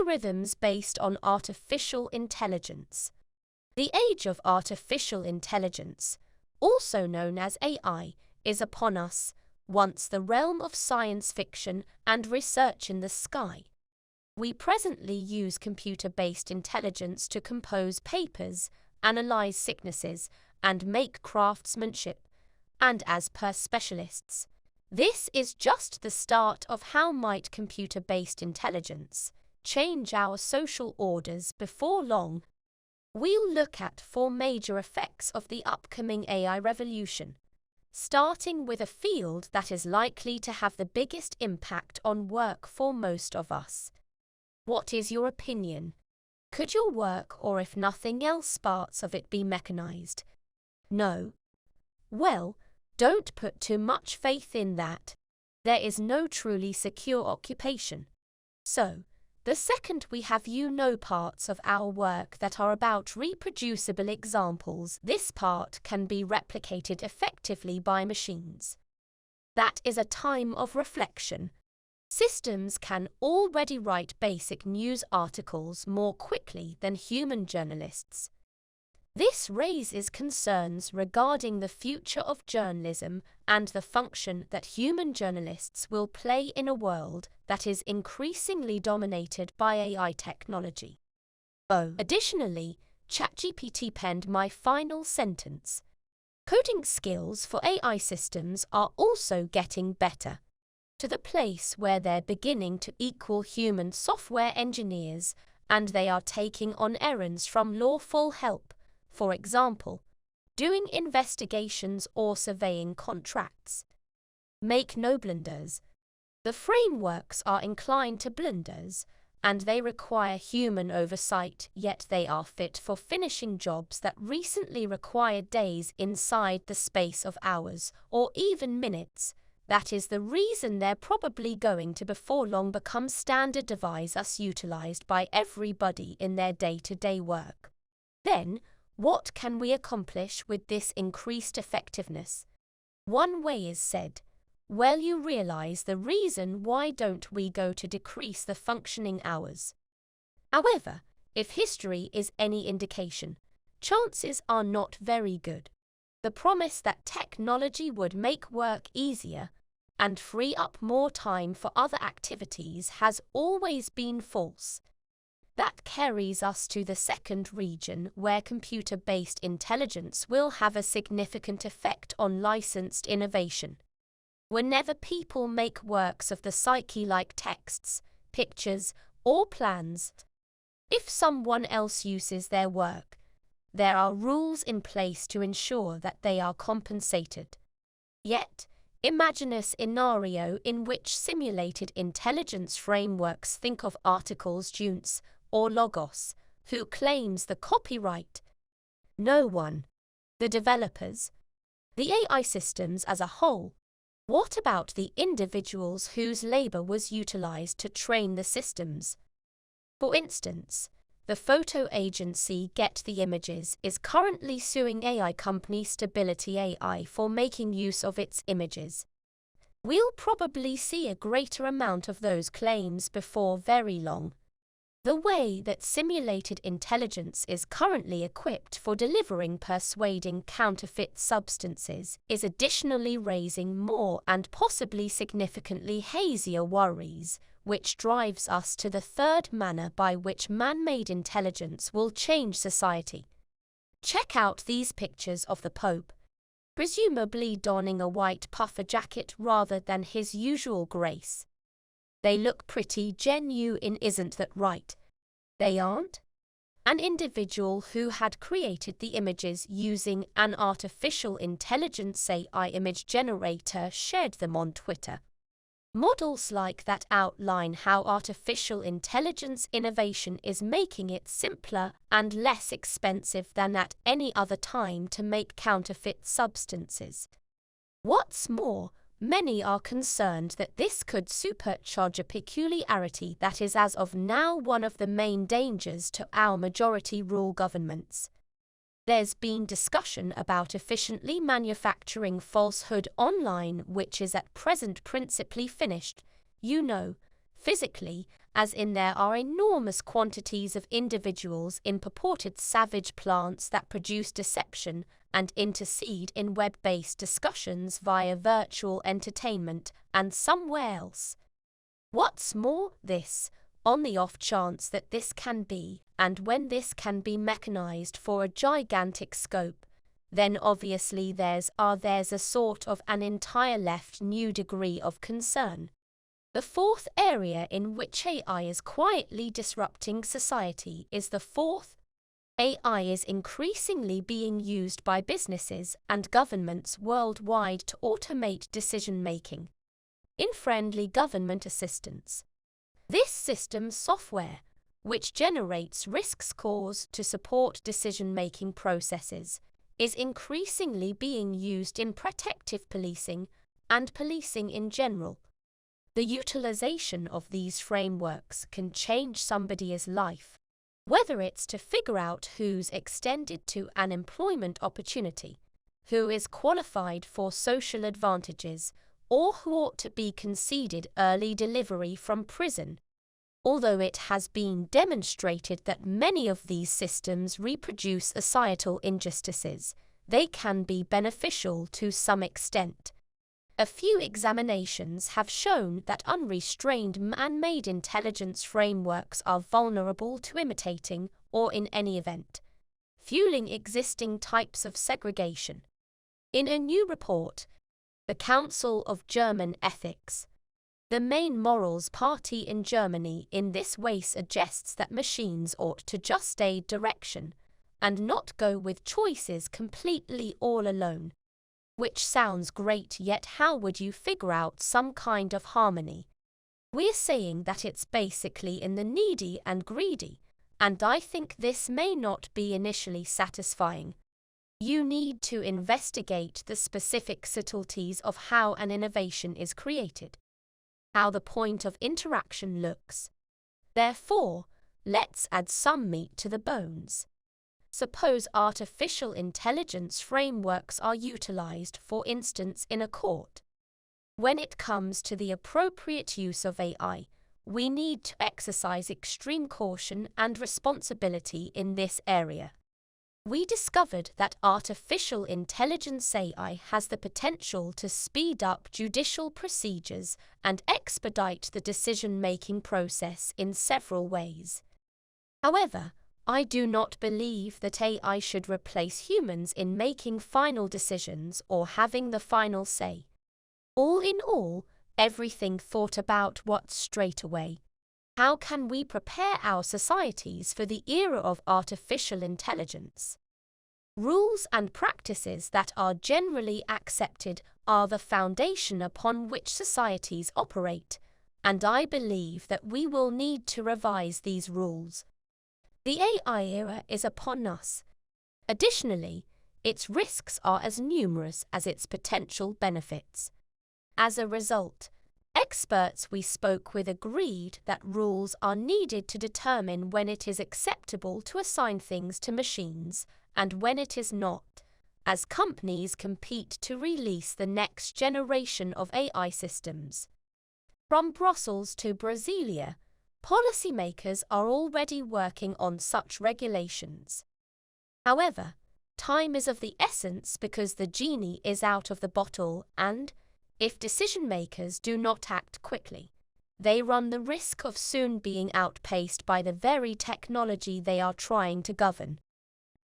Algorithms based on artificial intelligence. The age of artificial intelligence, also known as AI, is upon us, once the realm of science fiction and research in the sky. We presently use computer-based intelligence to compose papers, analyze sicknesses, and make craftsmanship, and as per specialists, this is just the start of how might computer-based intelligence change our social orders. Before long, we'll look at 4 major effects of the upcoming AI revolution, starting with a field that is likely to have the biggest impact on work for most of us. What is your opinion? Could your work, or if nothing else parts of it, be mechanized? No. Well, don't put too much faith in that. There is no truly secure occupation. So, the second we have parts of our work that are about reproducible examples, this part can be replicated effectively by machines. That is a time of reflection. Systems can already write basic news articles more quickly than human journalists. This raises concerns regarding the future of journalism and the function that human journalists will play in a world that is increasingly dominated by AI technology. Additionally, ChatGPT penned my final sentence. Coding skills for AI systems are also getting better, to the place where they're beginning to equal human software engineers, and they are taking on errands from lawful help. For example, doing investigations or surveying contracts. Make no blunders. The frameworks are inclined to blunders, and they require human oversight, yet they are fit for finishing jobs that recently required days inside the space of hours, or even minutes. That is the reason they're probably going to before long become standard devices utilized by everybody in their day-to-day work. Then, what can we accomplish with this increased effectiveness? One way is said, well, you realize the reason why don't we go to decrease the functioning hours. However, if history is any indication, chances are not very good. The promise that technology would make work easier and free up more time for other activities has always been false. That carries us to the second region where computer-based intelligence will have a significant effect on licensed innovation. Whenever people make works of the psyche like texts, pictures, or plans, if someone else uses their work, there are rules in place to ensure that they are compensated. Yet, imagine a scenario in which simulated intelligence frameworks think of articles Junts or Logos. Who claims the copyright? No one. The developers? The AI systems as a whole? What about the individuals whose labor was utilized to train the systems? For instance, the photo agency Get the Images is currently suing AI company Stability AI for making use of its images. We'll probably see a greater amount of those claims before very long. The way that simulated intelligence is currently equipped for delivering persuading counterfeit substances is additionally raising more and possibly significantly hazier worries, which drives us to the third manner by which man-made intelligence will change society. Check out these pictures of the Pope, presumably donning a white puffer jacket rather than his usual grace. They look pretty genuine, isn't that right? They aren't? An individual who had created the images using an artificial intelligence AI image generator shared them on Twitter. Models like that outline how artificial intelligence innovation is making it simpler and less expensive than at any other time to make counterfeit substances. What's more, many are concerned that this could supercharge a peculiarity that is as of now one of the main dangers to our majority-rule governments. There's been discussion about efficiently manufacturing falsehood online, which is at present principally finished, physically, as in there are enormous quantities of individuals in purported savage plants that produce deception and intercede in web-based discussions via virtual entertainment and somewhere else. What's more, this, on the off chance that this can be, and when this can be mechanized for a gigantic scope, then obviously there's a sort of an entire left new degree of concern. The fourth area in which AI is quietly disrupting society is the fourth. AI is increasingly being used by businesses and governments worldwide to automate decision-making in friendly government assistance. This system software, which generates risk scores to support decision-making processes, is increasingly being used in protective policing and policing in general. The utilization of these frameworks can change somebody's life, whether it's to figure out who's extended to an employment opportunity, who is qualified for social advantages, or who ought to be conceded early delivery from prison. Although it has been demonstrated that many of these systems reproduce societal injustices, they can be beneficial to some extent. A few examinations have shown that unrestrained man-made intelligence frameworks are vulnerable to imitating, or in any event, fueling existing types of segregation. In a new report, the Council of German Ethics, the main morals party in Germany in this way, suggests that machines ought to just aid direction and not go with choices completely all alone. Which sounds great, yet how would you figure out some kind of harmony? We're saying that it's basically in the needy and greedy, and I think this may not be initially satisfying. You need to investigate the specific subtleties of how an innovation is created, how the point of interaction looks. Therefore, let's add some meat to the bones. Suppose artificial intelligence frameworks are utilized, for instance, in a court. When it comes to the appropriate use of AI, we need to exercise extreme caution and responsibility in this area. We discovered that artificial intelligence AI has the potential to speed up judicial procedures and expedite the decision-making process in several ways. However, I do not believe that AI should replace humans in making final decisions or having the final say. All in all, everything thought about what straight away. How can we prepare our societies for the era of artificial intelligence? Rules and practices that are generally accepted are the foundation upon which societies operate, and I believe that we will need to revise these rules. The AI era is upon us. Additionally, its risks are as numerous as its potential benefits. As a result, experts we spoke with agreed that rules are needed to determine when it is acceptable to assign things to machines and when it is not, as companies compete to release the next generation of AI systems. From Brussels to Brasilia, policymakers are already working on such regulations. However, time is of the essence because the genie is out of the bottle and, if decision-makers do not act quickly, they run the risk of soon being outpaced by the very technology they are trying to govern.